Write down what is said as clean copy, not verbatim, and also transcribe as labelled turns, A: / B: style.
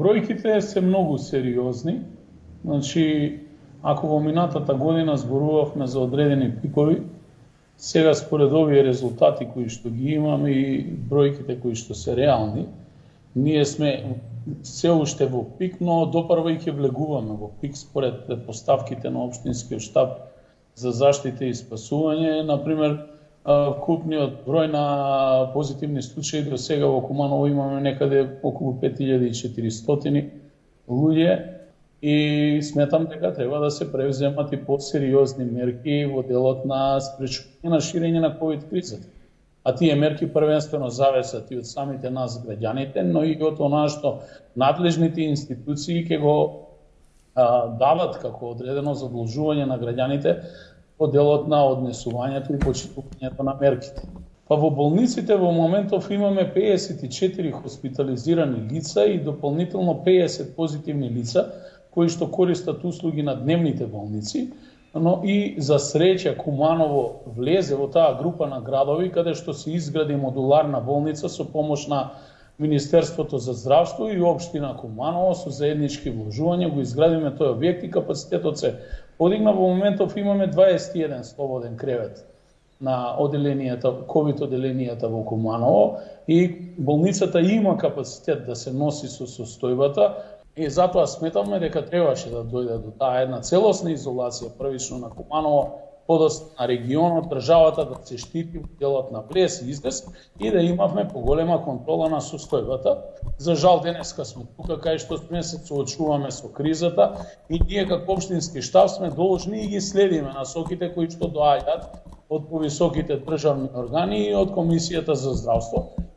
A: бројките се многу сериозни. Значи, ако во минатата година зборувавме за одредени пикови, сега според овие резултати кои што ги имаме и бројките кои што се реални, ние сме се уште во пик, но допрва и ќе влегуваме во пик според предпоставките на општинскиот штаб за заштита и спасување. Например, вкупниот број на позитивни случаи до сега во Куманово имаме некаде околу 5400 луѓе и сметам дека треба да се превземат и посериозни мерки во делот на спречување на ширење на ковид кризата. А тие мерки првенствено зависат и од самите нас граѓаните, но и од она што надлежните институции ќе го дават како одредено задолжување на граѓаните по делот на однесувањето и почитувањето на мерките. Па во болниците во моментов имаме 54 хоспитализирани лица и дополнително 50 позитивни лица кои што користат услуги на дневните болници, но и за среќа Куманово влезе во таа група на градови каде што се изгради модуларна болница со помош на Министерството за здравство и општина Куманово со заеднички вложувања го изградиме тој објект и капацитетот се подигна. Во моментов имаме 21 слободен кревет на оделенијата, ковид оделенијата во Куманово и болницата има капацитет да се носи со состојбата и затоа сметаме дека требаше да дојде до таа една целосна изолација првично на Куманово, подоцна на регионот, државата да се штити во делот на влез и излез и да имавме поголема контрола на состојбата. За жал денеска сме тука кај што сме се соочуваме со кризата и ние како општински штаб сме должни и ги следиме насоките кои што доаѓаат од повисоките државни органи и од Комисијата за здравство.